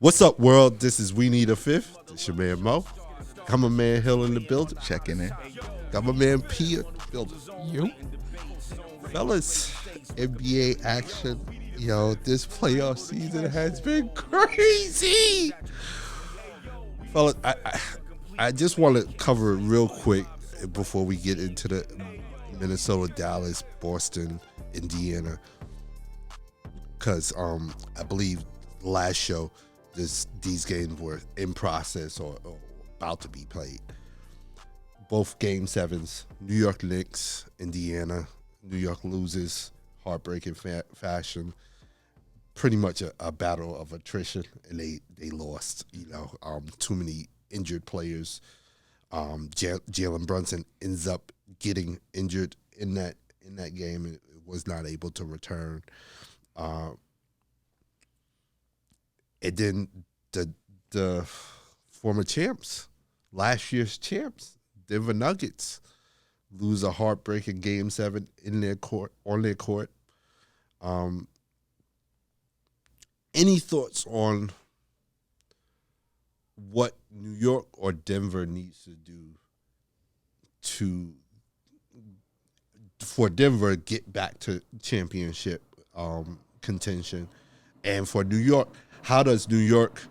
What's up, world? This is We Need a Fifth. It's your man Mo. Got my man Hill in the building. Checking in. Got my man P in the building. You? Fellas, NBA action. Yo, this playoff season has been crazy. Fellas, I just want to cover it real quick before we get into the Minnesota, Dallas, Boston, Indiana. Because I believe last show, these games were in process or about to be played. Both game sevens, New York Knicks, Indiana. New York loses, heartbreaking fashion. Pretty much a battle of attrition, and they lost. Too many injured players. Jaylen Brunson ends up getting injured in that game and was not able to return. And then the former champs, last year's champs, Denver Nuggets, lose a heartbreaking Game 7 on their court. Any thoughts on what New York or Denver needs to do for Denver to get back to championship contention? And for New York, how does New York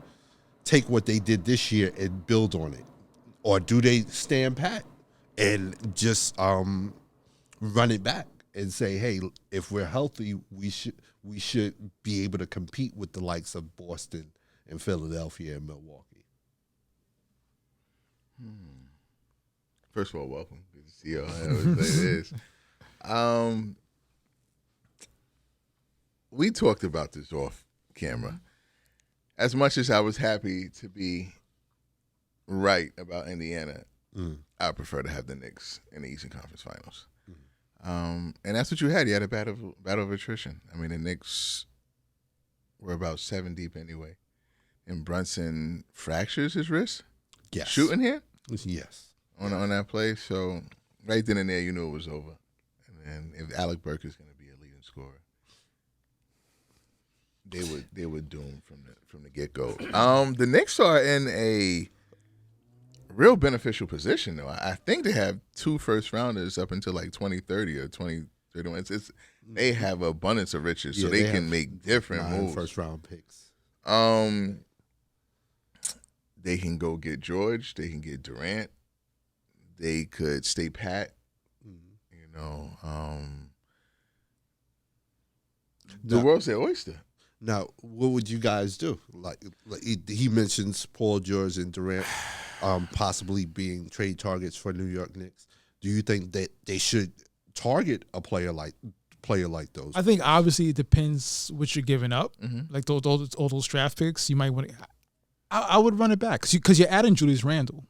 take what they did this year and build on it? Or do they stand pat and just run it back and say, hey, if we're healthy, we should be able to compete with the likes of Boston and Philadelphia and Milwaukee? First of all, welcome. Good to see y'all. I always say this. We talked about this off camera. As much as I was happy to be right about Indiana, I prefer to have the Knicks in the Eastern Conference Finals. And that's what you had. You had a battle of attrition. I mean, the Knicks were about 7 deep anyway. And Brunson fractures his wrist? Yes. Shooting here? Yes. On that play. So right then and there, you knew it was over. And then if Alec Burke is going to be a leading scorer, they were doomed from the get-go. The Knicks are in a real beneficial position, though. I think they have 2 first-rounders up until like 2030 or 2031. They have abundance of riches, so they can make different moves. First-round picks. They can go get George. They can get Durant. They could stay pat. The world's their oyster. Now, what would you guys do? Like he mentions Paul George and Durant possibly being trade targets for New York Knicks. Do you think that they should target a player like those? I think obviously it depends what you're giving up. Like all those draft picks, you might want to. I would run it back because you're adding Julius Randle.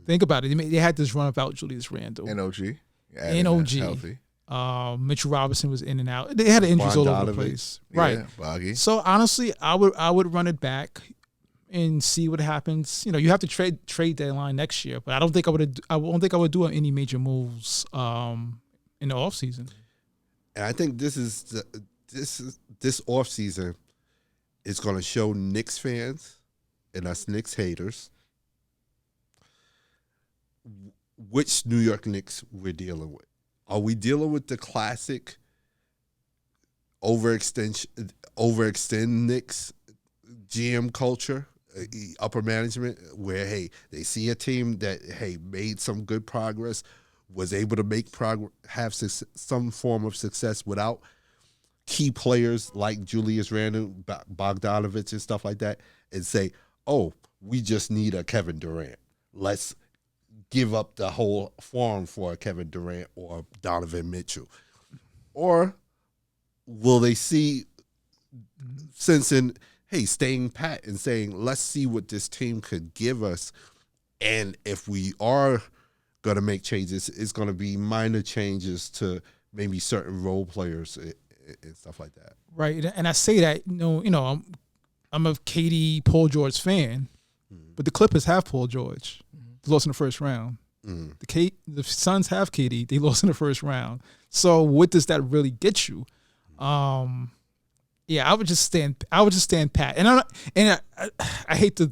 Think about it. They had this run without Julius Randle. NOG. Healthy. Mitchell Robinson was in and out. They had injuries all over the place. Right. Boggy. So honestly, I would run it back and see what happens. You have to trade deadline next year, but I don't think I would do any major moves in the offseason. And I think this offseason is going to show Knicks fans and us Knicks haters which New York Knicks we're dealing with. Are we dealing with the classic overextend Knicks GM culture, upper management, where, hey, they see a team that, hey, made some good progress, was able to make progress, have some form of success without key players like Julius Randle, Bogdanovich, and stuff like that, and say, oh, we just need a Kevin Durant. Let's give up the whole farm for a Kevin Durant or Donovan Mitchell? Or will they see sensing, hey, staying pat and saying, let's see what this team could give us, and if we are going to make changes, it's going to be minor changes to maybe certain role players and stuff like that. Right, and I say that, I'm a KD Paul George fan, but the Clippers have Paul George. They lost in the first round. The Suns have KD. They lost in the first round. So what does that really get you? Yeah, I would just stand pat. And I hate to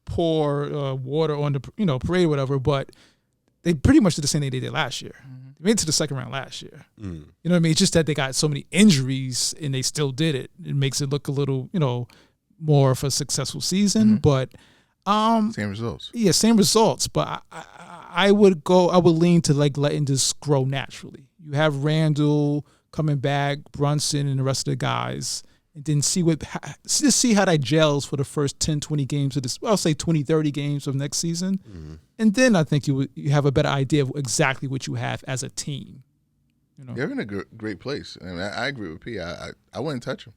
pour water on the parade or whatever, but they pretty much did the same thing they did last year. They made it to the second round last year. You know what I mean? It's just that they got so many injuries and they still did it. It makes it look a little, more of a successful season. But same results. Yeah, same results. But I would lean to like letting this grow naturally. You have Randall coming back, Brunson and the rest of the guys, and then see how that gels for the first 10, 20 games of this. Well, I'll say 20, 30 games of next season. And then I think you have a better idea of exactly what you have as a team. They're in a great place. I mean, I agree with P. I wouldn't touch them.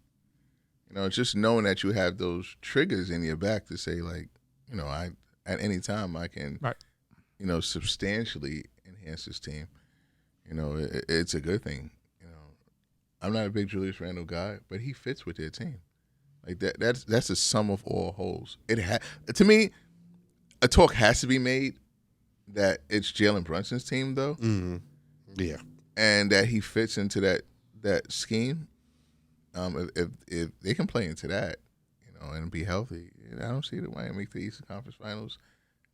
Just knowing that you have those triggers in your back to say, like, at any time I can, substantially enhance this team. It's a good thing. I'm not a big Julius Randle guy, but he fits with their team. Like that's a sum of all holes. To me, a talk has to be made that it's Jalen Brunson's team, though. Yeah, and that he fits into that scheme. If they can play into that, and be healthy, I don't see why they make the Eastern Conference Finals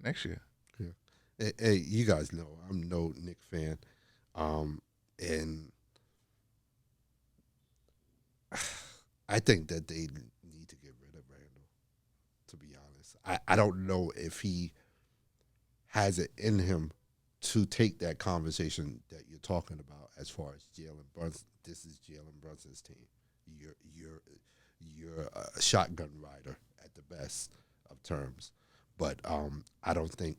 next year. Yeah. Hey, you guys know I'm no Knicks fan, and I think that they need to get rid of Randall, to be honest. I don't know if he has it in him to take that conversation that you're talking about as far as Jalen Brunson. This is Jalen Brunson's team. You're a shotgun rider at the best of terms. But I don't think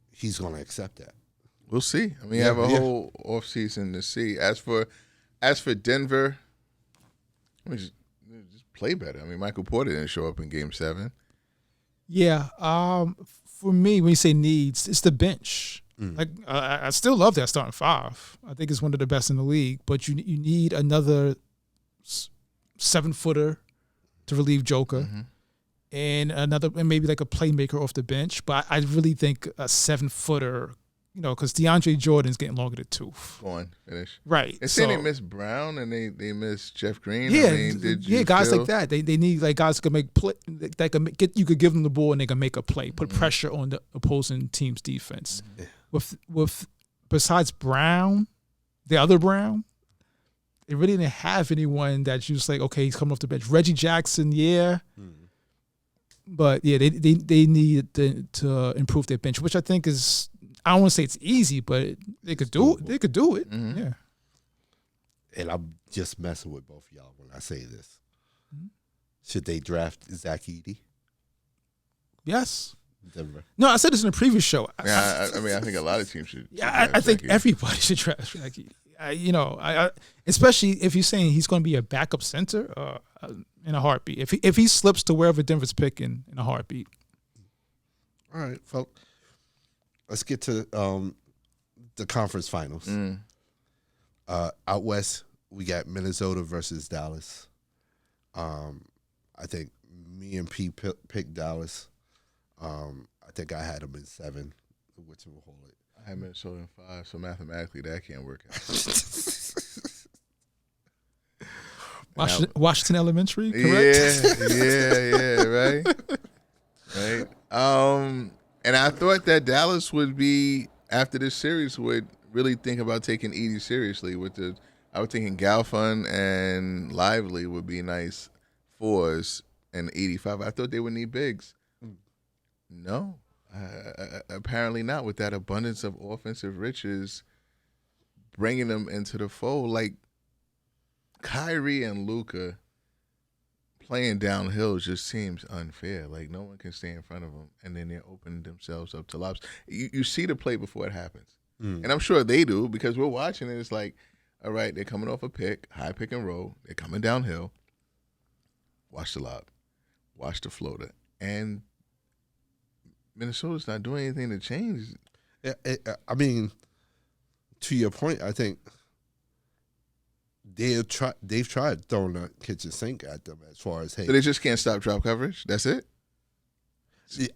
he's going to accept that. We'll see. I mean, you have a whole offseason to see. As for Denver, just play better. I mean, Michael Porter didn't show up in Game 7. Yeah. For me, when you say needs, it's the bench. Like I still love that starting five. I think it's one of the best in the league. But you need another 7-footer to relieve Joker, and maybe like a playmaker off the bench. But I really think a 7-footer. Because DeAndre Jordan's getting longer than tooth. Go on, finish. Right. They say they miss Brown and they miss Jeff Green. Yeah, I mean, guys like that. They need like guys who can make play. That can get you could give them the ball and they can make a play, put pressure on the opposing team's defense. With besides Brown, the other Brown, they really didn't have anyone that you just like. Okay, he's coming off the bench. Reggie Jackson, but yeah, they need to improve their bench, which I think is. I don't want to say it's easy, but they could do it. They could do it. Yeah. And I'm just messing with both of y'all when I say this. Should they draft Zach Edey? Yes. Denver. No, I said this in a previous show. Yeah, I mean, I think a lot of teams should. Yeah, I think everybody should draft Zach Edey. Especially if you're saying he's going to be a backup center in a heartbeat. If he slips to wherever Denver's picking in a heartbeat. All right, folks. Let's get to the conference finals. Out west, we got Minnesota versus Dallas. I think me and P picked Dallas. I think I had them in 7. Which will hold it. I had Minnesota in 5, so mathematically that can't work out. Washington Elementary, correct? Yeah, right. And I thought that Dallas would be, after this series, would really think about taking Edey seriously. I was thinking Galfun and Lively would be nice 4s and 85. I thought they would need bigs. No, apparently not. With that abundance of offensive riches, bringing them into the fold, like Kyrie and Luka playing downhill just seems unfair. Like, no one can stay in front of them, and then they're opening themselves up to lobs. You see the play before it happens. And I'm sure they do because we're watching it. It's like, all right, they're coming off a high pick and roll. They're coming downhill. Watch the lob. Watch the floater. And Minnesota's not doing anything to change. I mean, to your point, I think they've tried throwing the kitchen sink at them as far as, hey. So they just can't stop drop coverage? That's it? See,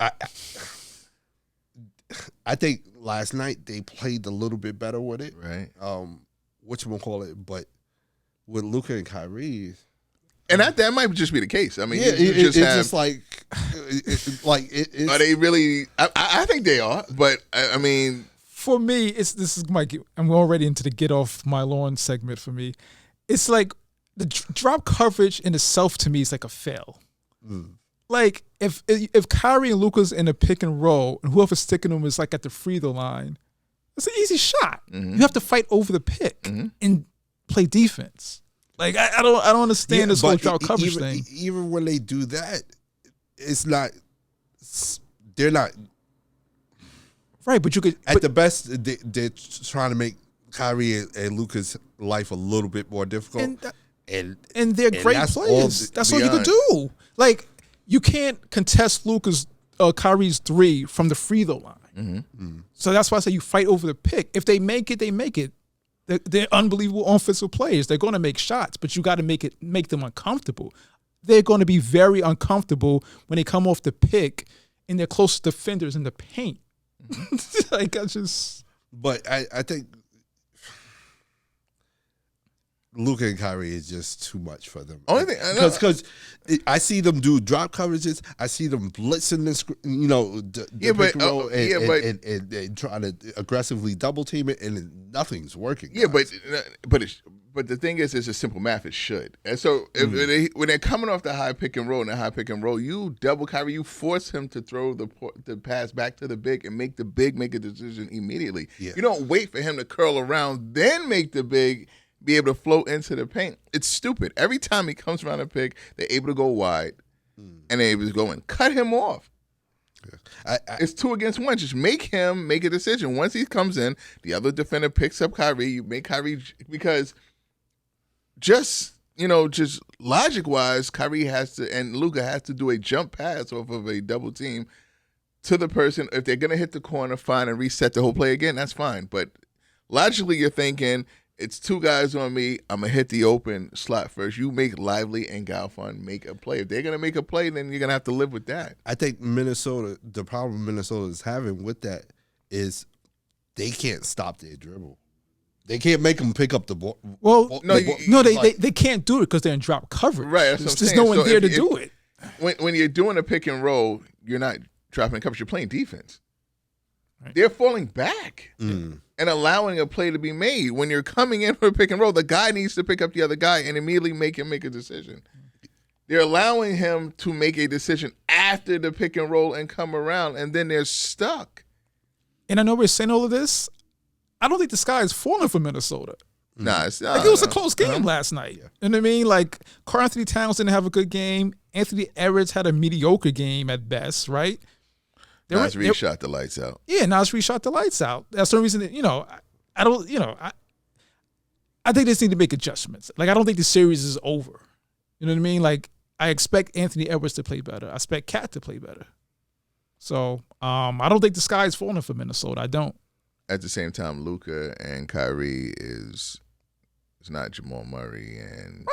I think last night they played a little bit better with it. Right. Whatchamacallit, but with Luka and Kyrie. And that might just be the case. I mean, Yeah, you it's just like are they really? I think they are, but I mean, For me, this is Mike. I'm already into the get off my lawn segment. For me, it's like the drop coverage in itself. To me, is like a fail. Like if Kyrie and Luka's in a pick and roll, and whoever's sticking them is like at the free throw line, it's an easy shot. You have to fight over the pick and play defense. Like I don't understand this whole drop coverage thing. Even when they do that, it's not. They're not right. But you could at the best. They're trying to make Kyrie and Luka's life a little bit more difficult. And they're great players. That's all you could do. Like you can't contest Kyrie's three from the free throw line. So that's why I say you fight over the pick. If they make it, they make it. They're unbelievable offensive players. They're going to make shots, but you got to make them uncomfortable. They're going to be very uncomfortable when they come off the pick and they're close defenders in the paint. Like But I think Luka and Kyrie is just too much for them. Only thing because I see them do drop coverages. I see them blitzing this, and trying to aggressively double team it, and nothing's working. Yeah, but the thing is, it's a simple math. It should. And so when they're coming off the high pick and roll, you double Kyrie, you force him to throw the pass back to the big and make the big make a decision immediately. Yeah. You don't wait for him to curl around, then make the big be able to float into the paint. It's stupid. Every time he comes around a pick, they're able to go wide, and they're able to go and cut him off. It's 2 against 1. Just make him make a decision. Once he comes in, the other defender picks up Kyrie. You make Kyrie, because just logic-wise, Kyrie has to, and Luka has to do a jump pass off of a double team to the person. If they're going to hit the corner, fine, and reset the whole play again, that's fine. But logically, you're thinking, it's 2 guys on me. I'm going to hit the open slot first. You make Lively and Galfon make a play. If they're going to make a play, then you're going to have to live with that. I think the problem Minnesota is having with that is they can't stop their dribble. They can't make them pick up the ball. Well, they can't do it because they're in drop coverage. Right, there's no one there to do it. When you're doing a pick and roll, you're not dropping coverage. You're playing defense. Right. They're falling back and allowing a play to be made. When you're coming in for a pick and roll, the guy needs to pick up the other guy and immediately make him make a decision. They're allowing him to make a decision after the pick and roll and come around, and then they're stuck. And I know we're saying all of this. I don't think the sky is falling for Minnesota. Nah, it was a close game last night. Yeah. You know what I mean? Like, Karl Anthony Towns didn't have a good game. Anthony Edwards had a mediocre game at best, right? Nas Reed shot the lights out. Yeah, Nas Reed shot the lights out. That's the reason that, I think they just need to make adjustments. Like, I don't think the series is over. You know what I mean? Like, I expect Anthony Edwards to play better. I expect Cat to play better. So, I don't think the sky is falling for Minnesota. I don't. At the same time, Luka and Kyrie is not Jamal Murray.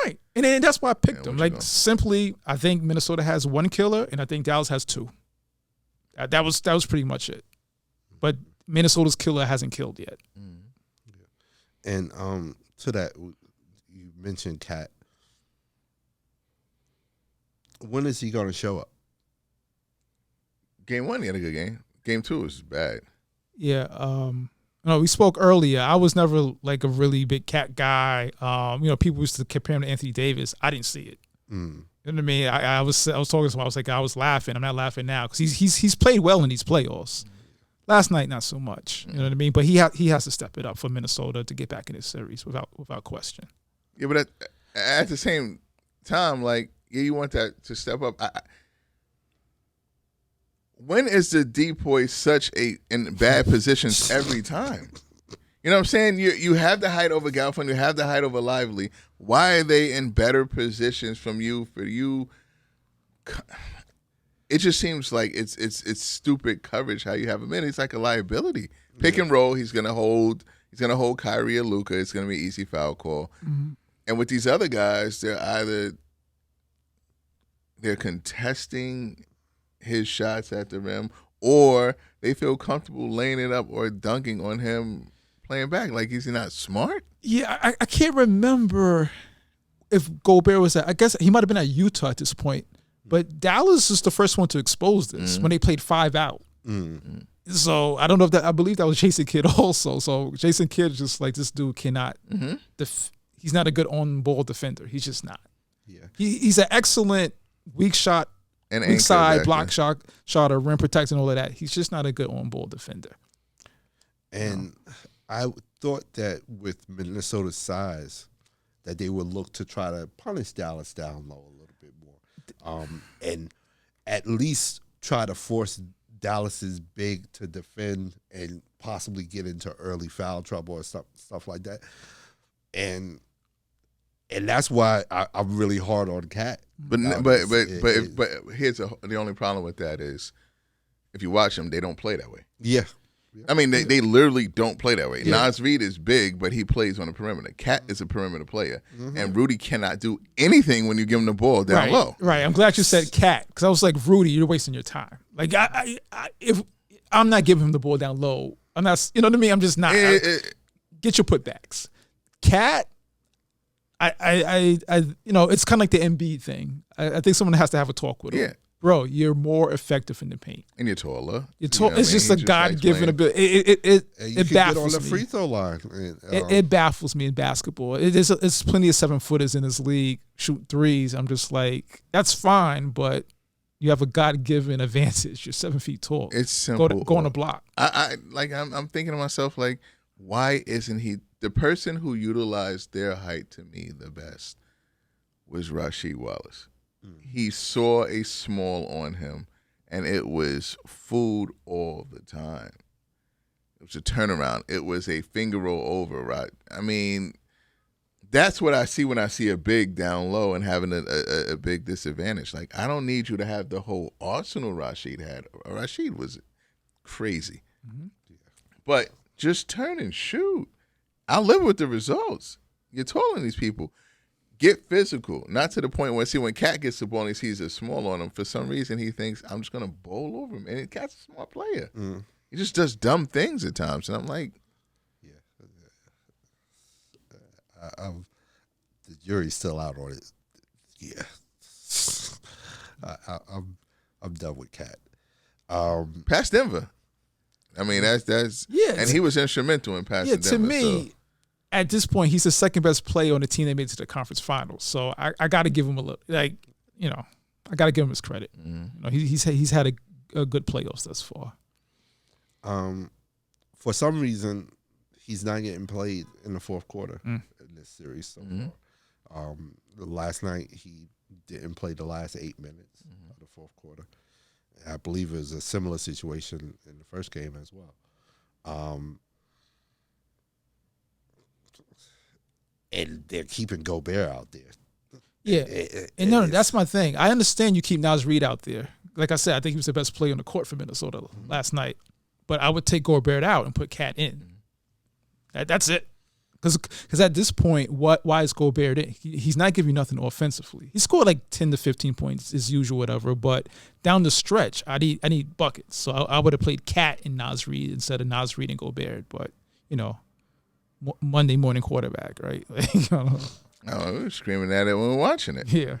Right. And that's why I picked them. Like, simply, I think Minnesota has 1 killer, and I think Dallas has 2. That was pretty much it. But Minnesota's killer hasn't killed yet. And to that, you mentioned Cat. When is he going to show up? Game 1, he had a good game. Game 2 was bad. Yeah. We spoke earlier. I was never like a really big Cat guy. People used to compare him to Anthony Davis. I didn't see it. You know what I mean? I was talking to someone. I was like, I was laughing. I'm not laughing now because he's played well in these playoffs. Last night, not so much. You know what I mean? But he has to step it up for Minnesota to get back in this series without question. Yeah, but at the same time, like, you want that to step up. When is the depoy such in bad positions every time? You know what I'm saying? You have the height over Galfon, you have the height over Lively. Why are they in better positions for you? It just seems like it's stupid coverage how you have him in. It's like a liability. Pick and roll, he's gonna hold Kyrie or Luka. It's gonna be easy foul call. And with these other guys, they're contesting his shots at the rim, or they feel comfortable laying it up or dunking on him playing back. Like, he's not smart. Yeah, I can't remember if Gobert was I guess he might have been at Utah at this point, but Dallas is the first one to expose this when they played 5 out. So I don't know if I believe that was Jason Kidd also. So Jason Kidd is just like, this dude cannot, he's not a good on-ball defender. He's just not. Yeah. He's an excellent weak shot, And weak side, block shot, or rim protect and all of that. He's just not a good on-ball defender. And I thought that with Minnesota's size, that they would look to try to punish Dallas down low a little bit more, and at least try to force Dallas's big to defend and possibly get into early foul trouble or stuff like that. And that's why I'm really hard on Cat. But here's the only problem with that is, if you watch them, they don't play that way. Yeah. I mean, they literally don't play that way. Yeah. Nas Reed is big, but he plays on the perimeter. Cat is a perimeter player, and Rudy cannot do anything when you give him the ball down low. Right. I'm glad you said Cat, because I was like, Rudy, you're wasting your time. Like, if I'm not giving him the ball down low, I'm not. You know what I mean? I'm just not. Get your putbacks. Cat, I it's kind of like the Embiid thing. I think someone has to have a talk with him. Yeah. Bro, you're more effective in the paint. And you're taller. It's just a God-given ability. It baffles get on the free me. throw line. It baffles me in basketball. It's plenty of 7-footers in this league shoot threes. I'm just like, that's fine, but you have a God-given advantage. You're 7 feet tall. It's simple. Go on a block. I'm thinking to myself, like, why isn't he the person who utilized their height to me the best? Was Rasheed Wallace. He saw a small on him, and it was food all the time. It was a turnaround. It was a finger roll over, right? I mean, that's what I see when I see a big down low and having a big disadvantage. Like, I don't need you to have the whole arsenal Rasheed had. Rasheed was crazy. But just turn and shoot. I'll live with the results. You're taller than these people. Get physical, not to the point where, when Cat gets the ball and he sees a small on him, for some reason he thinks, I'm just going to bowl over him. And Cat's a smart player. He just does dumb things at times. And I'm like, the jury's still out on it. Yeah. I'm done with Cat. past Denver. I mean, that's yeah. And he was instrumental in passing Denver. To me, at this point, he's the second best player on the team that made it to the conference finals. So I got to give him a little, I got to give him his credit. He's had a good playoffs thus far. For some reason, he's not getting played in the fourth quarter in this series so far. Last night, he didn't play the last 8 minutes of the fourth quarter. I believe it was a similar situation in the first game as well. And they're keeping Gobert out there. Yeah, that's my thing. I understand you keep Nas Reed out there. Like I said, I think he was the best player on the court for Minnesota last night. But I would take Gobert out and put Cat in. That's it. Because at this point, why is Gobert in? He's not giving you nothing offensively. He scored like 10 to 15 points as usual, whatever. But down the stretch, I need buckets. So I would have played Cat and Nas Reed instead of Nas Reed and Gobert. But, Monday morning quarterback, right? Oh, we were screaming at it when we were watching it. Yeah.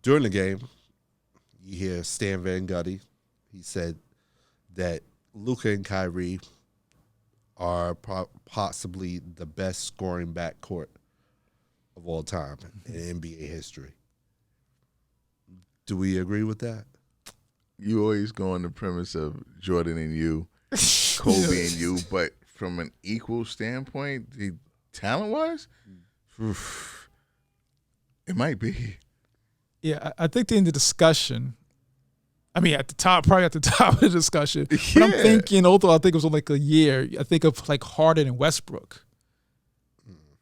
During the game, you hear Stan Van Gundy. He said that Luka and Kyrie are possibly the best scoring backcourt of all time in NBA history. Do we agree with that? You always go on the premise of Jordan and you, Kobe and you, but from an equal standpoint, talent-wise, it might be. Yeah, I think in the discussion, probably at the top of the discussion. Yeah. But I'm thinking, although I think it was only like a year, I think of like Harden and Westbrook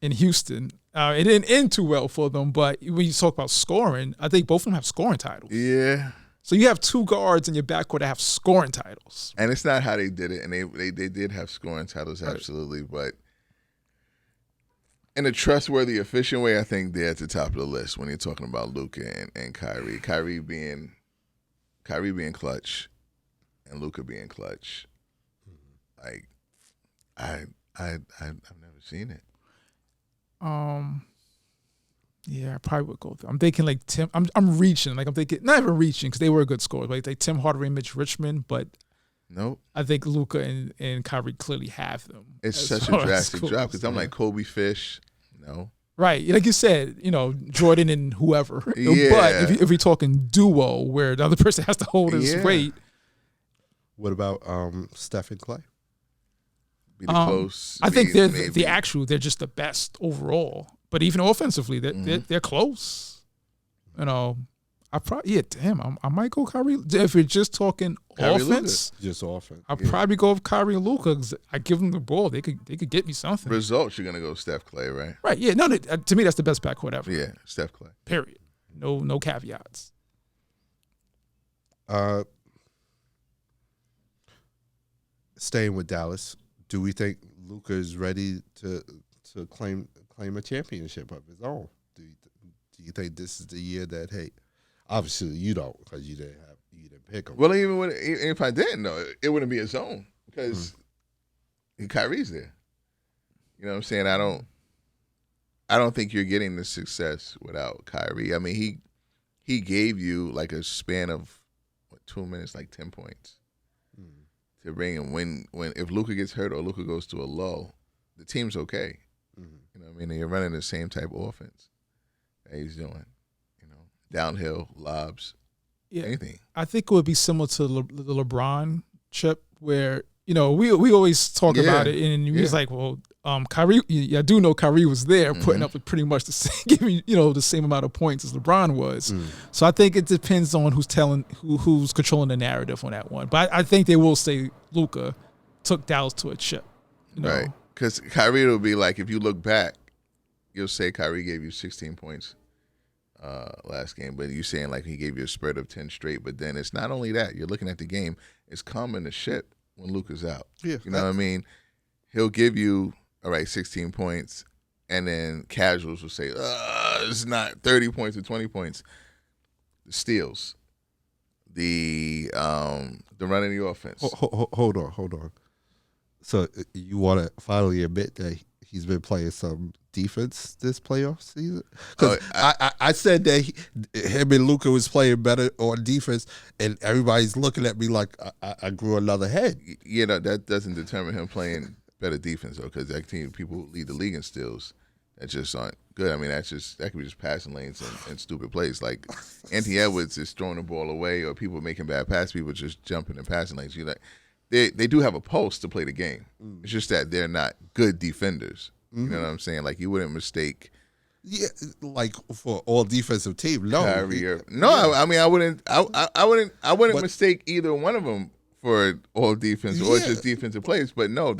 in Houston. It didn't end too well for them, but when you talk about scoring, I think both of them have scoring titles. Yeah. So you have two guards in your backcourt that have scoring titles. And it's not how they did it, and they did have scoring titles, absolutely, but in a trustworthy, efficient way, I think they're at the top of the list when you're talking about Luka and Kyrie. Kyrie being clutch, and Luka being clutch. Like, I've never seen it. Yeah, I probably would go with. I'm thinking like Tim. I'm reaching. Like I'm thinking not even reaching because they were good scores. Like Tim Hardaway, Mitch Richmond, but nope. I think Luka and Kyrie clearly have them. It's such a drastic drop because I'm like Kobe Fish. No. Right, like you said, Jordan and whoever. Yeah. But if we're talking duo, where the other person has to hold his weight. What about Steph and Clay? Be the close. I think they're they're just the best overall. But even offensively, they're close. I probably I might go Kyrie. If we're just talking Kyrie offense, Luka. Just offense. I'll probably go with Kyrie and Luka because I give them the ball. They could get me something. Results, you're gonna go Steph Clay, right? Right. Yeah. No. To me, that's the best backcourt ever. Yeah, Steph Clay. Period. No caveats. Staying with Dallas, do we think Luka is ready to claim a championship of his own? Do you think this is the year that, hey, obviously you don't because you didn't pick him. Well, even if I didn't, though, it wouldn't be his own because Kyrie's there. You know what I'm saying? I don't think you're getting the success without Kyrie. I mean, he gave you like a span of 2 minutes, like 10 points to bring him. When if Luka gets hurt or Luka goes to a lull, the team's okay. You know what I mean? And you're running the same type of offense that he's doing. Downhill, lobs, anything. I think it would be similar to the LeBron chip where, we always talk about it and he's like, well, Kyrie, I do know Kyrie was there putting up pretty much the same, giving, the same amount of points as LeBron was. So I think it depends on who's controlling the narrative on that one. But I think they will say Luka took Dallas to a chip. Right. Because Kyrie will be like, if you look back, you'll say Kyrie gave you 16 points last game, but you're saying like he gave you a spread of 10 straight. But then it's not only that. You're looking at the game. It's calming the ship when Luka's out. Yeah, you know what I mean? He'll give you, 16 points, and then casuals will say, it's not 30 points or 20 points. The steals, the running the offense. Hold on. So you want to finally admit that he's been playing some defense this playoff season? Because I said that him and Luka was playing better on defense, and everybody's looking at me like I grew another head. That doesn't determine him playing better defense, though, because that team people who lead the league in steals that just aren't good. I mean, that could be just passing lanes and stupid plays. Like Anthony Edwards is throwing the ball away, or people making bad passes, people just jumping in passing lanes. They do have a pulse to play the game. It's just that they're not good defenders. You know what I'm saying? Like you wouldn't mistake. Yeah, like for all defensive team. No, Kyrie no. I mean, I wouldn't mistake either one of them for all defense or just defensive players. But no,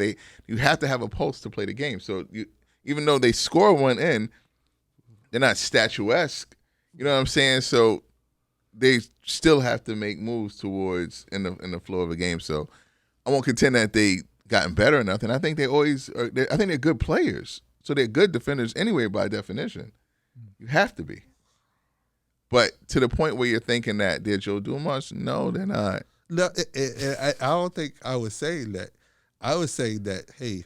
you have to have a pulse to play the game. So even though they score one in, they're not statuesque. You know what I'm saying? So they still have to make moves towards in the flow of the game. So I won't contend that they gotten better or nothing. I think they always are. I think they're good players. So they're good defenders anyway by definition. You have to be. But to the point where you're thinking that they're Joe Dumas, no, they're not. No, I don't think I was saying that. I was saying that, hey,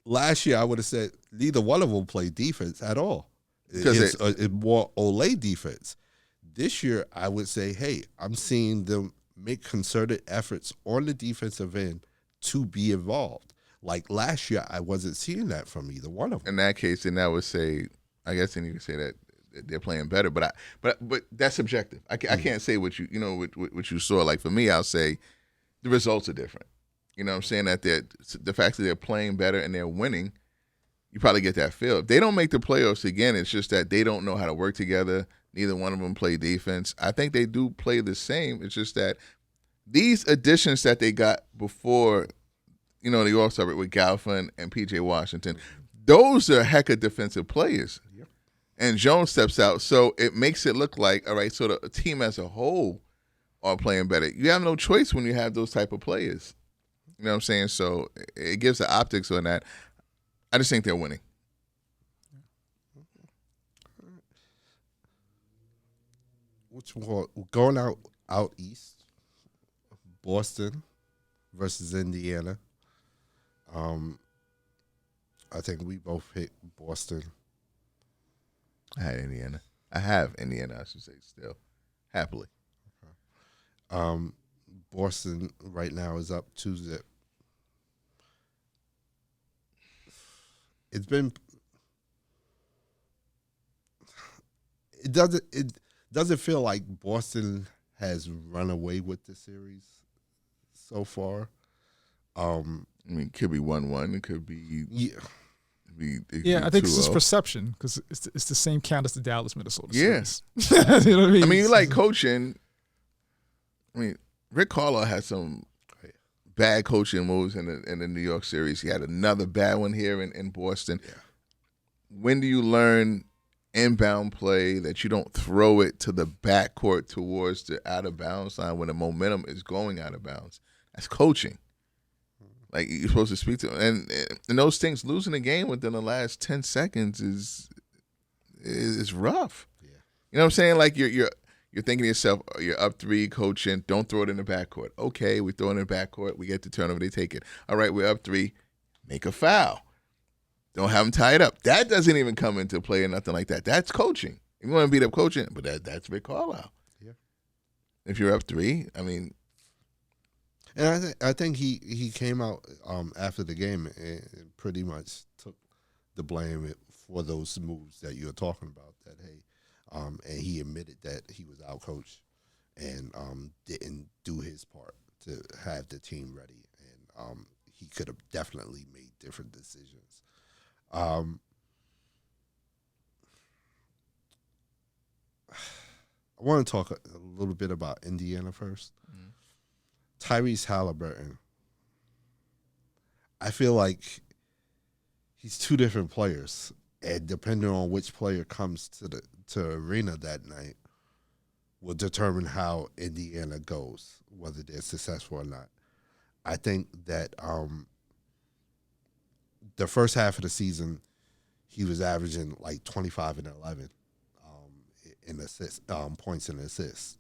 last year I would have said neither one of them played defense at all. It's more Olay defense. This year I would say, hey, I'm seeing them make concerted efforts on the defensive end to be involved. Like last year, I wasn't seeing that from either one of them. In that case, then I would say, I guess then you can say that they're playing better. But that's subjective. I can't say what you saw. Like for me, I'll say the results are different. You know what I'm saying? That the fact that they're playing better and they're winning, you probably get that feel. If they don't make the playoffs again, it's just that they don't know how to work together. Neither one of them play defense. I think they do play the same. It's just that these additions that they got before, the All-Star break with Galfin and P.J. Washington, those are heck of defensive players. Yep. And Jones steps out, so it makes it look like, all right, so the team as a whole are playing better. You have no choice when you have those type of players. You know what I'm saying? So it gives the optics on that. I just think they're winning. Which one? Going out east, Boston versus Indiana. I think we both hit Boston. I had Indiana. I have Indiana, I should say, still. Happily. Boston right now is up 2-0. It's been. It doesn't feel like Boston has run away with the series so far. I mean, it could be 1-1. It could be. Yeah. I think it's just 2-0. perception because it's the same count as the Dallas Minnesota Yeah. series. You know what I mean? I mean, you like coaching. I mean, Rick Carlisle had some bad coaching moves in the New York series. He had another bad one here in Boston. Yeah. When do you learn inbound play that you don't throw it to the backcourt towards the out of bounds line when the momentum is going out of bounds? That's coaching. Like, you're supposed to speak to them. And those things, losing a game within the last 10 seconds is rough. Yeah. You know what I'm saying? Like, you're thinking to yourself, you're up 3, coaching, don't throw it in the backcourt. Okay, we throw it in the backcourt, we get the turnover, they take it. All right, we're up 3, make a foul. Don't have them tie it up. That doesn't even come into play or nothing like that. That's coaching. You want to beat up coaching, but that's Rick Carlisle. Yeah. If you're up 3, I mean. And I think he came out after the game and pretty much took the blame for those moves that you're talking about. That and he admitted that he was outcoached and didn't do his part to have the team ready, and he could have definitely made different decisions. I want to talk a little bit about Indiana first. Mm-hmm. Tyrese Halliburton. I feel like he's two different players, and depending on which player comes to arena that night, will determine how Indiana goes, whether they're successful or not. I think that the first half of the season, he was averaging like 25 and 11 in assists, points and assists,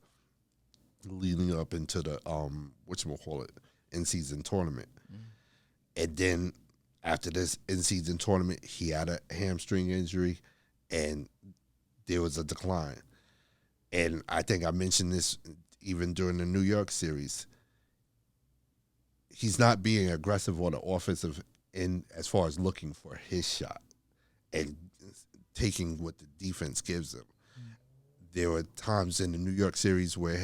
leading up into the in-season tournament. Mm-hmm. And then after this in-season tournament, he had a hamstring injury, and there was a decline. And I think I mentioned this even during the New York series. He's not being aggressive on the offensive end as far as looking for his shot and taking what the defense gives him. There were times in the New York series where,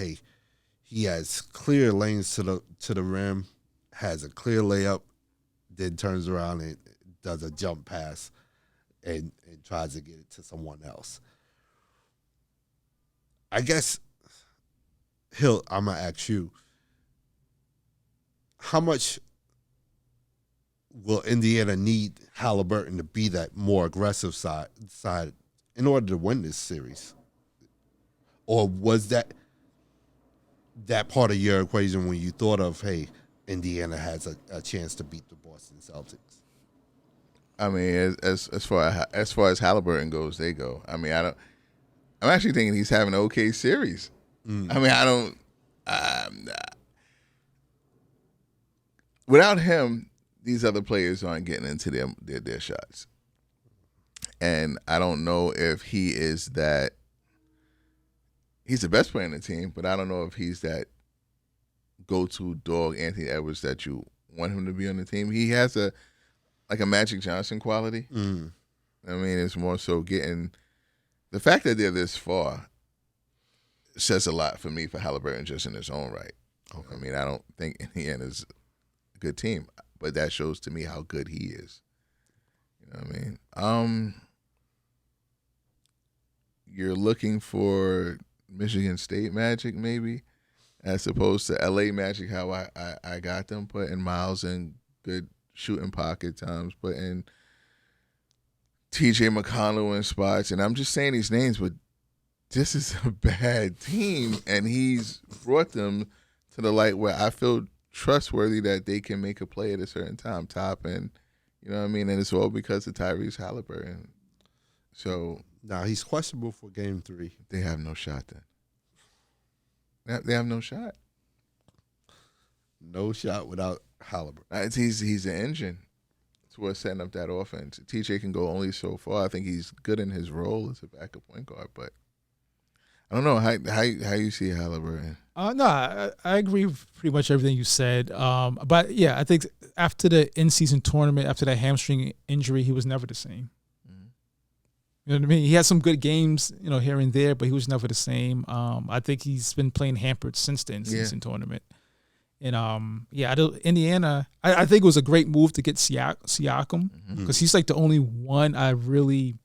he has clear lanes to the rim, has a clear layup, then turns around and does a jump pass and tries to get it to someone else. I guess, Hill, I'm going to ask you, how much will Indiana need Halliburton to be that more aggressive side in order to win this series? Or was that part of your equation when you thought of, Indiana has a chance to beat the Boston Celtics? I mean, as far as Halliburton goes, they go. I mean, I'm actually thinking he's having an okay series. Mm. I mean, without him, these other players aren't getting into their shots. And I don't know if he is that. He's the best player in the team, but I don't know if he's that go-to dog Anthony Edwards that you want him to be on the team. He has a Magic Johnson quality. Mm. I mean, it's more so getting the fact that they're this far says a lot for me for Halliburton just in his own right. Okay. I mean, I don't think Indiana's a good team, but that shows to me how good he is. You know what I mean? You're looking for Michigan State Magic, maybe, as opposed to LA Magic, how I got them, putting Miles in good shooting pocket times, putting TJ McConnell in spots. And I'm just saying these names, but this is a bad team, and he's brought them to the light where I feel trustworthy that they can make a play at a certain time, top, and you know what I mean? And it's all because of Tyrese Halliburton. So now he's questionable for Game 3. They have no shot then. They have no shot. No shot without Halliburton. He's an engine. towards setting up that offense. TJ can go only so far. I think he's good in his role as a backup point guard, but I don't know how you see Halliburton. No, I agree with pretty much everything you said. But yeah, I think after the in-season tournament, after that hamstring injury, he was never the same. You know what I mean? He had some good games, here and there, but he was never the same. I think he's been playing hampered since the in-season tournament. And Indiana, I think it was a great move to get Siakam because he's like the only one I really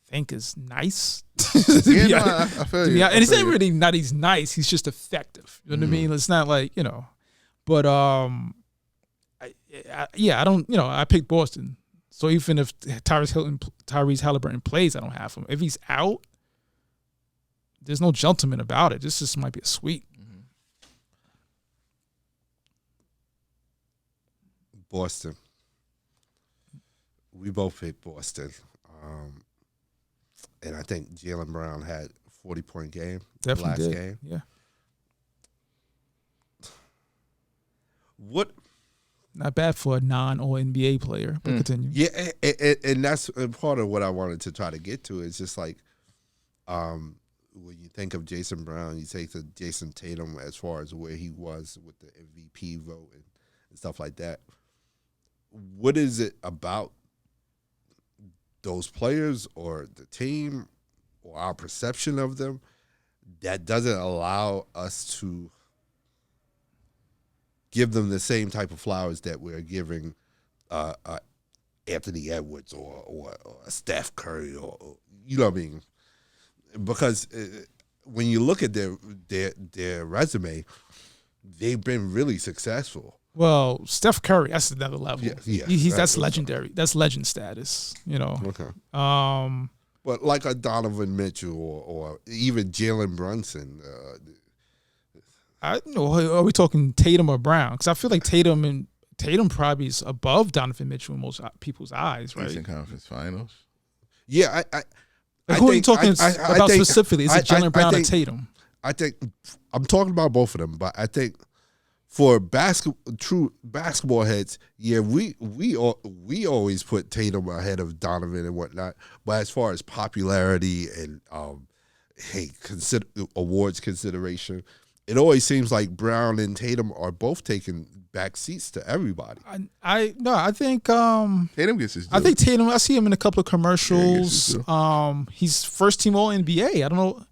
think is nice. I feel you. And it's not really not he's nice. He's just effective. You know what I mean? It's not like but I don't. I picked Boston. So even if Tyrese Halliburton plays, I don't have him. If he's out, there's no gentleman about it. This just might be a sweep. Boston. We both picked Boston. And I think Jaylen Brown had a 40-point game Definitely game. Yeah. What? Not bad for a non-All-NBA player, but continue. Yeah, and that's part of what I wanted to try to get to. It's just like when you think of Jason Brown, you take the Jason Tatum as far as where he was with the MVP vote and stuff like that. What is it about those players or the team or our perception of them that doesn't allow us to give them the same type of flowers that we're giving Anthony Edwards or Steph Curry or you know what I mean? Because when you look at their resume, they've been really successful. Well, Steph Curry, that's another level. Yeah, that's legendary. That's legend status. Okay. But like a Donovan Mitchell or even Jalen Brunson. I don't know. Are we talking Tatum or Brown? Because I feel like Tatum probably is above Donovan Mitchell in most people's eyes, right? Eastern Conference Finals. Yeah, who are you talking about specifically? Is it Jaylen Brown or Tatum? I think I'm talking about both of them, but I think for true basketball heads, yeah, we always put Tatum ahead of Donovan and whatnot. But as far as popularity and awards consideration, it always seems like Brown and Tatum are both taking back seats to everybody. I think Tatum gets his due. I think Tatum. I see him in a couple of commercials. He's first team All NBA. I don't know.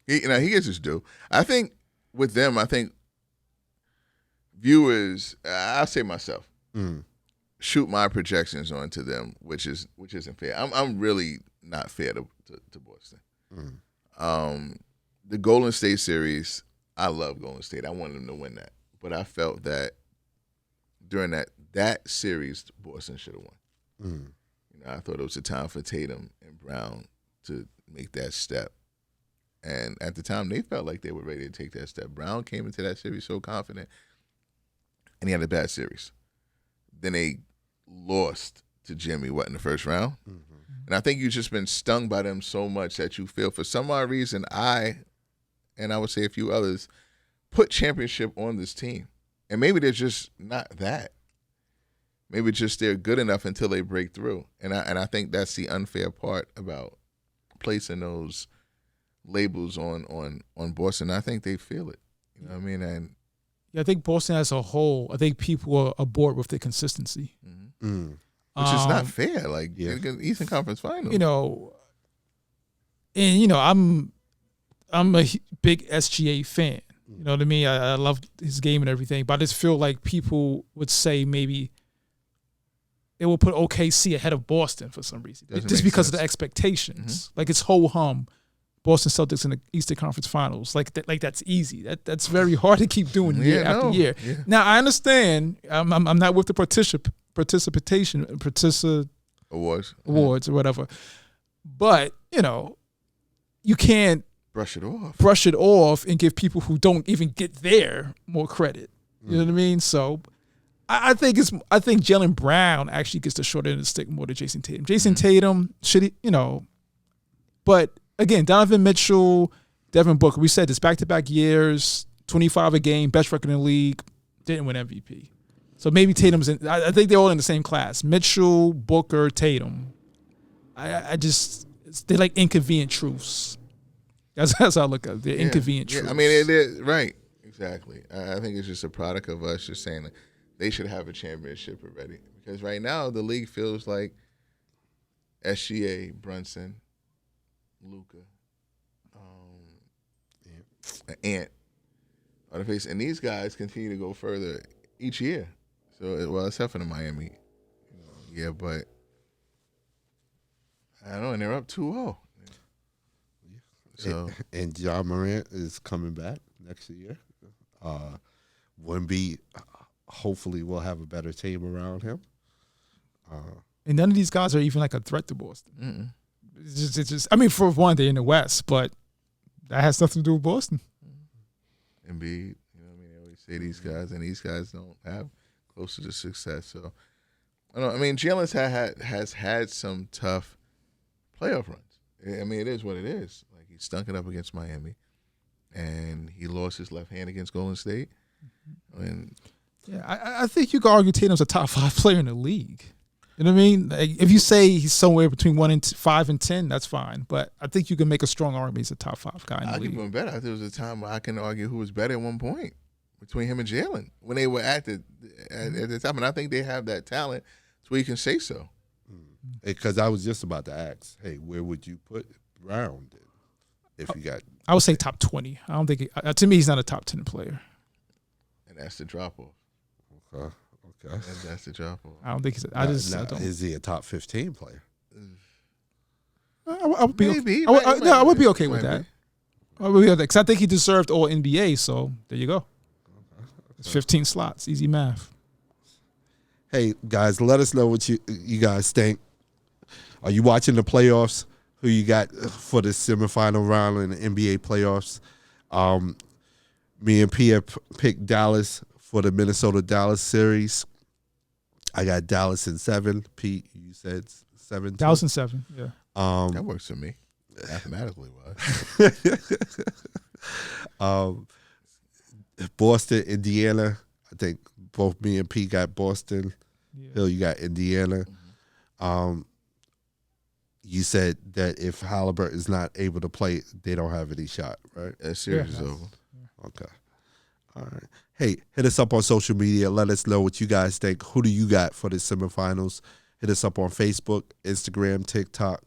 He gets his due. I think with them, viewers, I'll say myself, shoot my projections onto them, which isn't fair. I'm really not fair to Boston. The Golden State series, I love Golden State. I wanted them to win that, but I felt that during that series, Boston should have won. I thought it was a time for Tatum and Brown to make that step. And at the time, they felt like they were ready to take that step. Brown came into that series so confident, and he had a bad series. Then they lost to Jimmy, in the first round? And I think you've just been stung by them so much that you feel, for some odd reason, and I would say a few others, put championship on this team. And maybe they're just not that. Maybe just they're good enough until they break through. And I think that's the unfair part about placing those labels on Boston. I think they feel it. You know what I mean? And I think Boston as a whole, I think people are bored with their consistency. Which is not fair. Like, Eastern Conference Finals. I'm a big SGA fan. You know what I mean? I love his game and everything, but I just feel like people would say maybe they will put OKC ahead of Boston for some reason, just because of the expectations. Like it's ho-hum, Boston Celtics in the Eastern Conference Finals. Like that's easy. That's very hard to keep doing year after year. Yeah. Now I understand. I'm not with the participation awards or whatever, but you can't brush it off and give people who don't even get there more credit. You know what I mean? So I think Jaylen Brown actually gets the short end of the stick more than Jason Tatum. Jason Tatum should but again, Donovan Mitchell, Devin Booker, we said this back-to-back years, 25 a game, best record in the league, didn't win MVP. So maybe Tatum's in. I think they're all in the same class. Mitchell, Booker, Tatum. They're like inconvenient truths. That's how I look at it. They're inconvenient truths. I mean, it is right. Exactly. I think it's just a product of us just saying that they should have a championship already. Because right now the league feels like SGA, Brunson, Luka, Ant are the face, and these guys continue to go further each year. So, well, except for the Miami, but I don't know, and they're up 2-0. So, and John Morant is coming back next year. Wemby, hopefully, will have a better team around him. And none of these guys are even like a threat to Boston. It's just. I mean, for one, they're in the West, but that has nothing to do with Boston. Embiid, they always say these guys, and these guys don't have close to the success. So, I don't know. I mean, Jaylen has had some tough playoff runs. I mean, it is what it is. Like, he stunk it up against Miami, and he lost his left hand against Golden State. I think you could argue Tatum's a top 5 player in the league. You know what I mean? Like, if you say he's somewhere between 5 and 10, that's fine. But I think you can make a strong argument he's a top 5 guy in the league. I'll give him better. I think there was a time where I can argue who was better at one point between him and Jaylen when they were at the time. And I think they have that talent so you can say so. Because I was just about to ask, hey, where would you put Brown if you got? I would say top 20. I don't think to me he's not a top 10 player. And that's the drop off. Okay. That's the drop off. I don't think he's. I don't. Is he a top 15 player? I would be. Maybe. I would be okay with that. Because I think he deserved all NBA. So there you go. It's 15 slots. Easy math. Hey guys, let us know what you guys think. Are you watching the playoffs? Who you got for the semifinal round in the NBA playoffs? Me and P have picked Dallas for the Minnesota-Dallas series. I got Dallas in 7. Pete, you said 7. Dallas in 7. Yeah. That works for me, mathematically wise. Boston, Indiana. I think both me and Pete got Boston. Yeah. Hill, you got Indiana. Mm-hmm. You said that if Halliburton is not able to play, they don't have any shot, right? That series is over. Okay. All right. Hey, hit us up on social media. Let us know what you guys think. Who do you got for the semifinals? Hit us up on Facebook, Instagram, TikTok.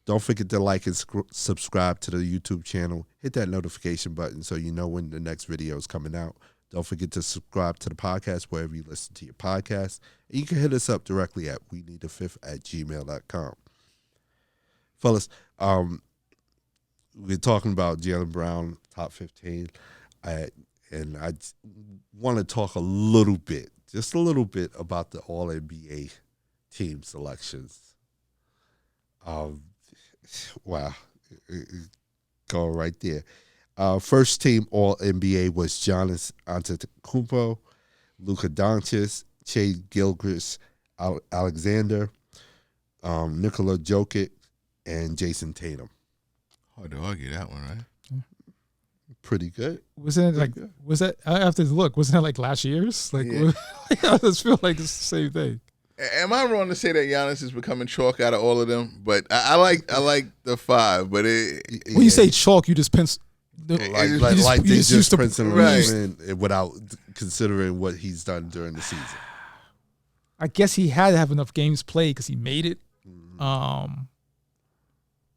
Don't forget to like and subscribe to the YouTube channel. Hit that notification button so you know when the next video is coming out. Don't forget to subscribe to the podcast wherever you listen to your podcast. And you can hit us up directly at weneedafifth@gmail.com. Fellas, we're talking about Jaylen Brown, top 15. And I want to talk just a little bit about the All-NBA team selections. Wow. Go right there. First team All-NBA was Giannis Antetokounmpo, Luka Doncic, Shai Gilgeous Alexander, Nikola Jokic, and Jason Tatum. Hard to argue that one, right? Pretty good. Wasn't it was that, I have to look, wasn't that like last year's? Like, yeah. I just feel like it's the same thing. Am I wrong to say that Giannis is becoming chalk out of all of them? But I like the 5. But when you say chalk, you just pencil. Like they just pencil him in without considering what he's done during the season. I guess he had to have enough games played because he made it. Mm-hmm.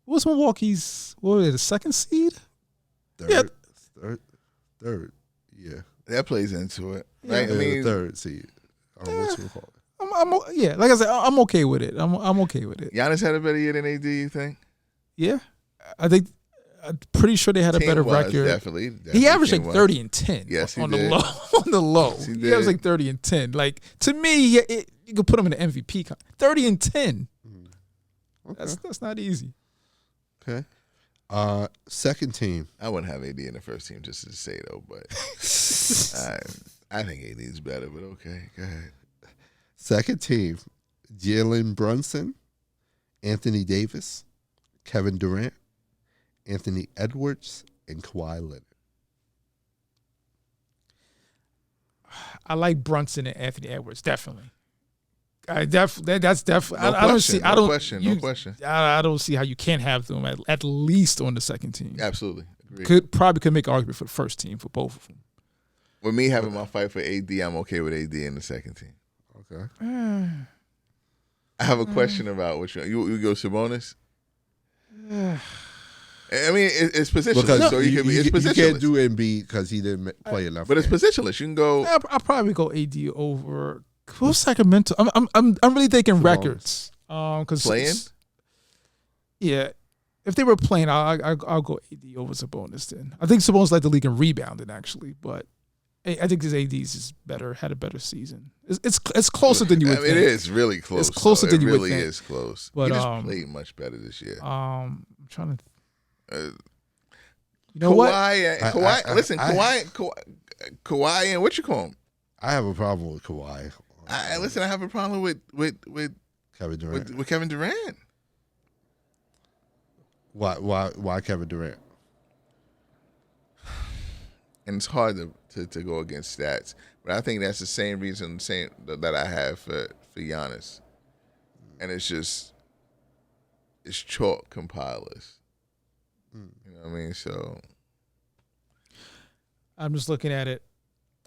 What was Milwaukee's? What was it? The second seed? Third. Yeah, that plays into it, right? Yeah, I mean, the third seed. What you call it? Like I said, I'm okay with it. I'm okay with it. Giannis had a better year than AD, you think? Yeah, I'm pretty sure they had a better record. Definitely. He averaged like 30 and 10. Yes, he on did. The low. On the low, yes, he averaged like 30 and 10. Like, to me, you could put him in the MVP. 30 and 10. Okay. That's not easy. Okay. Second team. I wouldn't have AD in the first team just to say though, but I think AD is better. But okay, go ahead. Second team: Jaylen Brunson, Anthony Davis, Kevin Durant, Anthony Edwards, and Kawhi Leonard. I like Brunson and Anthony Edwards definitely. That's definitely. No I don't see. I don't. No question. I don't see how you can't have them at least on the second team. Absolutely. Agreed. Could make an argument for the first team for both of them. With me having my fight for AD, I'm okay with AD in the second team. Okay. I have a question about which one. You go Sabonis? I mean, it's positionless, Because so you you can't do Embiid because he didn't play enough. But it's positionless. You can go. I'll probably go AD over. Who's Sacramento? I'm really thinking Sabonis. records. Because Playing? Yeah, if they were playing, I'll go AD over Sabonis. Then I think Sabonis led the league in rebounding actually, but I think his AD's is better. Had a better season. It's closer than you would think. It is really close. It's closer than you would think. It really is close. But, he just played much better this year. I'm trying to. You know what? Kawhi and what you call him? I have a problem with Kawhi. I have a problem with Kevin Durant. with Kevin Durant. Why Kevin Durant? And it's hard to go against stats, but I think that's the same reason that I have for Giannis, and it's chalk compilers. You know what I mean? So I'm just looking at it.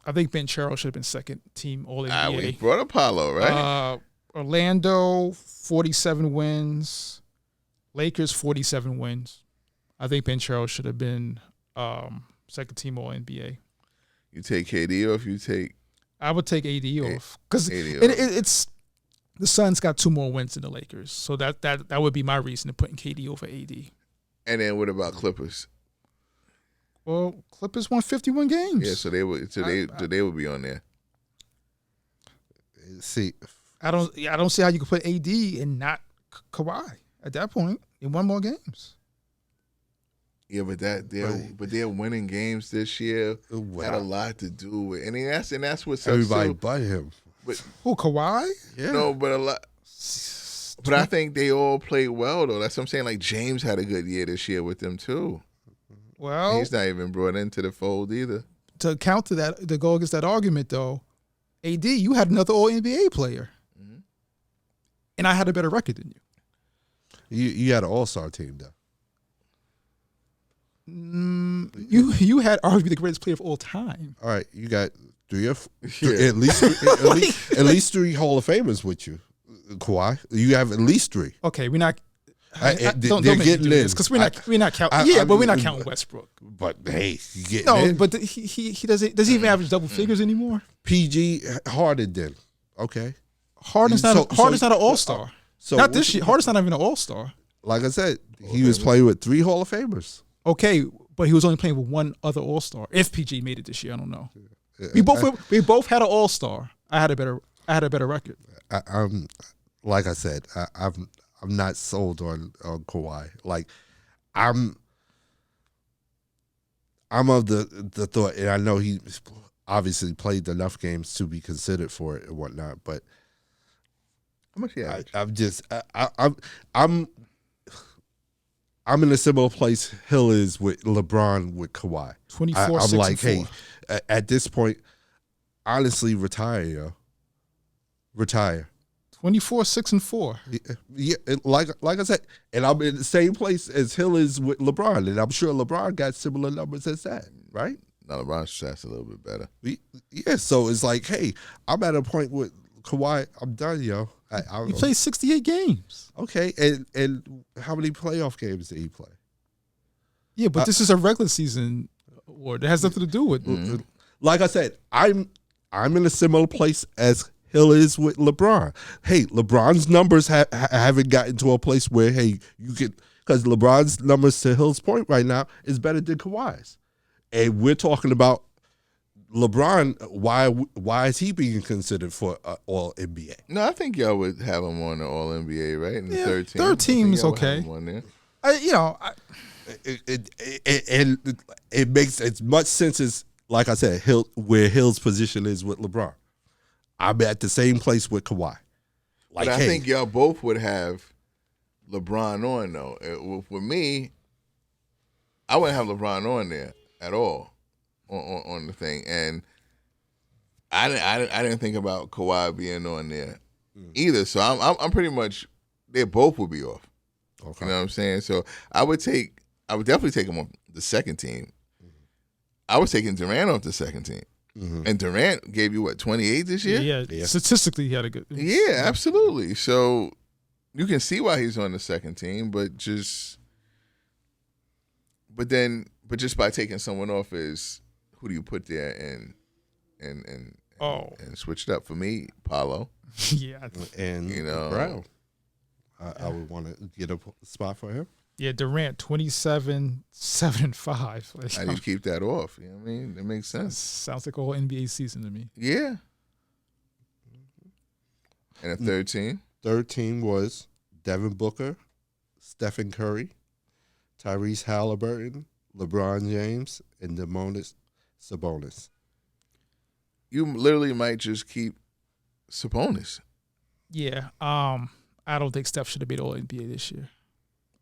I think Banchero should have been second team All NBA. We brought Apollo, right? Orlando 47 wins, Lakers 47 wins. I think Banchero should have been second team All NBA. You take KD off. I would take AD off because it's the Suns got 2 more wins than the Lakers, so that would be my reason to putting KD over AD. And then what about Clippers? Well, Clippers won 51 games. Yeah, so they would be on there. See, I don't see how you could put AD and not Kawhi at that point. They won more games. Yeah, but they're winning games this year. Had a lot to do with, and that's what everybody but him. But who, Kawhi? Yeah, no, but a lot. But I think they all played well though. That's what I'm saying. Like James had a good year this year with them too. Well, he's not even brought into the fold either. To counter that, to go against that argument though, AD, you had another All NBA player, and I had a better record than you. You had an All-Star team though. You had arguably the greatest player of all time. All right, you got at least 3 Hall of Famers with you, Kawhi. You have at least 3. Okay, we're not. Don't make me do this because we're not counting. But we're not counting Westbrook. But hey, you get but he doesn't. Does he even average double figures anymore? PG Harden then. Okay, Harden's not an All-Star. So not this year. Harden's not even an All-Star. Like I said, he was playing with 3 Hall of Famers. Okay, but he was only playing with 1 other All-Star. If PG made it this year, I don't know. We both had an All-Star. I had a better record. I'm like I said, I'm not sold on Kawhi. Like I'm of the thought, and I know he obviously played enough games to be considered for it and whatnot. But how much? Yeah, I'm in a similar place Hill is with LeBron with Kawhi. 24. I'm like, hey, at this point, honestly, retire, yo. Retire. 24, 6-4. Yeah, like I said, and I'm in the same place as Hill is with LeBron, and I'm sure LeBron got similar numbers as that, right? No, LeBron's stats a little bit better. Yeah, so it's like, hey, I'm at a point with Kawhi. I'm done, yo. He played 68 games. Okay, and how many playoff games did he play? Yeah, but this is a regular season award. It has nothing to do with. Like I said, I'm in a similar place as Hill is with LeBron. Hey, LeBron's numbers haven't gotten to a place where, hey, you could, because LeBron's numbers, to Hill's point right now, is better than Kawhi's. And we're talking about LeBron, why is he being considered for All NBA? No, I think y'all would have him on the All NBA, right? In the third team. Third team is okay. It makes as much sense as, like I said, where Hill's position is with LeBron. I'm at the same place with Kawhi. Like, but I think y'all both would have LeBron on, though. With me, I wouldn't have LeBron on there at all on the thing. And I didn't think about Kawhi being on there either. So I'm pretty much they both would be off. Okay. You know what I'm saying? So I would definitely take him off the second team. I was taking Durant off the second team. And Durant gave you 28 this year? Yeah. Statistically he had a good Yeah, absolutely. So you can see why he's on the second team, but just by taking someone off is who do you put there and switch it up for me, Paolo. Yeah. And you know, Brown. I would want to get a spot for him. Yeah, Durant 27, 7 and 5. Like, How do you keep that off? You know what I mean? It makes sense. Sounds like a whole NBA season to me. Yeah. And a third team? Third team was Devin Booker, Stephen Curry, Tyrese Halliburton, LeBron James, and Demonis Sabonis. You literally might just keep Sabonis. Yeah. I don't think Steph should have made All NBA this year.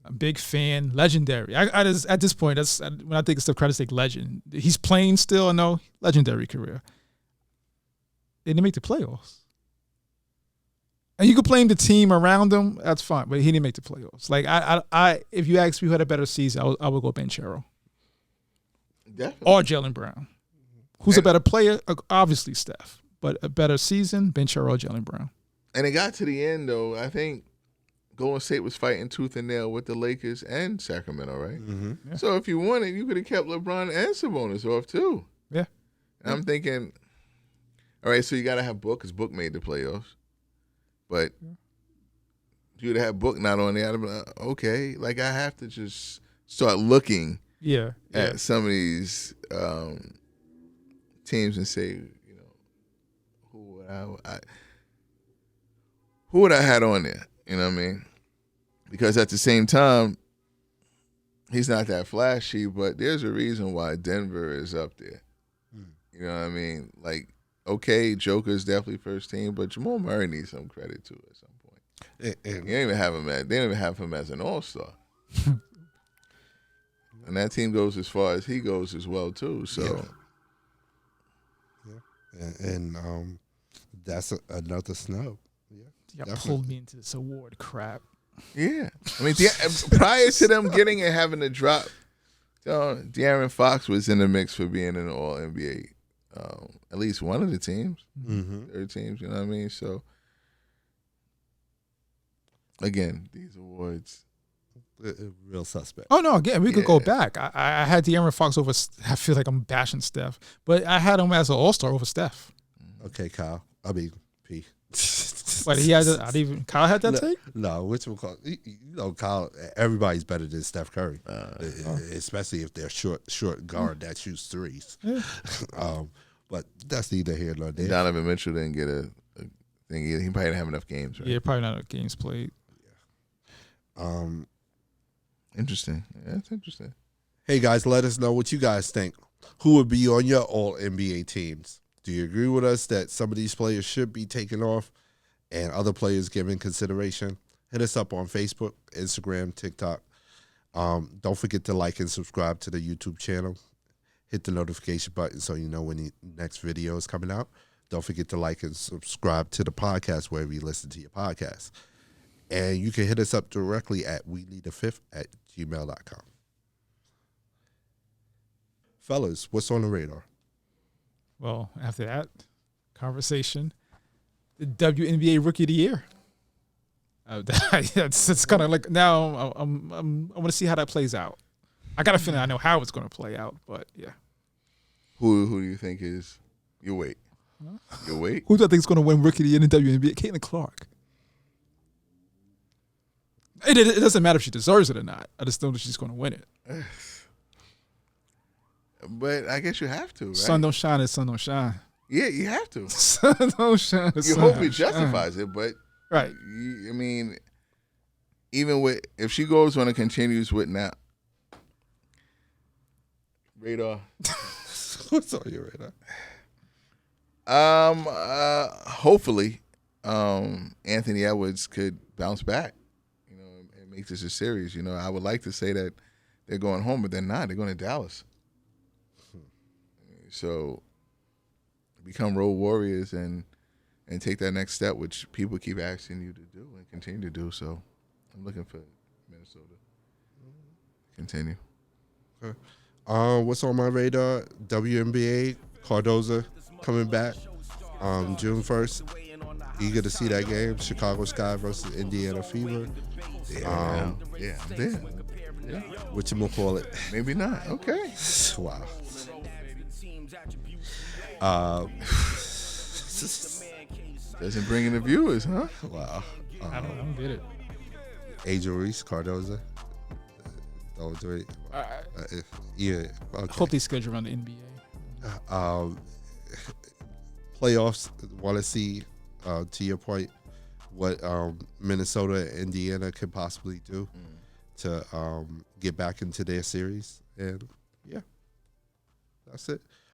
I'm a big fan, legendary. I just, at this point, that's when I think of Steph Curry, I think legend. He's playing still, I know, legendary career. They didn't make the playoffs. And you could blame the team around him, that's fine, but he didn't make the playoffs. Like I if you ask me who had a better season, I would go Ben Charo. Definitely. Or Jaylen Brown. Who's a better player? Obviously Steph. But a better season, Ben Charo or Jaylen Brown. And it got to the end, though. I think Golden State was fighting tooth and nail with the Lakers and Sacramento, right? Yeah. So if you wanted, you could have kept LeBron and Sabonis off, too. Yeah. And I'm thinking, all right, so you got to have Book because Book made the playoffs. But you'd have Book not on there. I'd be like, okay, like I have to just start looking at some of these teams and say, you know, who would I had on there? You know what I mean? Because at the same time, he's not that flashy, but there's a reason why Denver is up there. You know what I mean? Like, okay, Joker's definitely first team, but Jamal Murray needs some credit too at some point. They don't even have him as an all-star. And that team goes as far as he goes as well too. So, and that's another snub. Y'all pulled me into this award crap. yeah, I mean, prior to them getting and having to drop, De'Aaron Fox was in the mix for being an All NBA. At least one of the teams, third teams. You know what I mean? So, again, these awards. Real suspect. Oh, no, again, we could go back. I had De'Aaron Fox over, I feel like I'm bashing Steph, but I had him as an all-star over Steph. Okay, Kyle. I mean, P. But he had Kyle had that take? No, which will call Kyle. Everybody's better than Steph Curry, especially if they're short guard that shoots threes. Yeah. But that's neither here nor there. Donovan Mitchell didn't get a thing either. He probably didn't have enough games, right? Yeah, probably not enough games played. Interesting. Yeah, that's interesting. Hey guys, let us know what you guys think. Who would be on your All NBA teams? Do you agree with us that some of these players should be taken off and other players given consideration? Hit us up on Facebook, Instagram, TikTok. Don't forget to like and subscribe to the YouTube channel. Hit the notification button so you know when the next video is coming out. Don't forget to like and subscribe to the podcast wherever you listen to your podcast. And you can hit us up directly at weneedafifth@gmail.com. Fellas, what's on the radar? Well, after that conversation, the WNBA Rookie of the Year. It's kind of like now I want to see how that plays out. I got a feeling I know how it's going to play out, but yeah. Who do you think is your weight? Your weight? Who do I think is going to win Rookie of the Year in the WNBA? Caitlin Clark. It doesn't matter if she deserves it or not. I just know that she's going to win it. But I guess you have to, right? Sun don't shine as sun don't shine. Yeah, you have to. Sun don't shine as You sun hope don't it justifies it, but right. I mean, even with if she goes on and continues with now, radar. What's on your radar? Hopefully, Anthony Edwards could bounce back, and make this a series. I would like to say that they're going home, but they're not. They're going to Dallas. So become road warriors and take that next step, which people keep asking you to do and continue to do. So I'm looking for Minnesota to continue. Okay. What's on my radar? WNBA, Cardoza coming back June 1st. Eager to see that game. Chicago Sky versus Indiana Fever. Yeah, I'm there. Yeah. Whatchamacallit. Maybe not. Okay. Wow. Doesn't bring in the viewers, huh? Wow. I don't get it. Angel Reese, Cardoza. Don't do it. Yeah. Okay. Hope they schedule around the NBA. Playoffs. Want to see, to your point, what Minnesota and Indiana could possibly do to get back into their series. And yeah, that's it.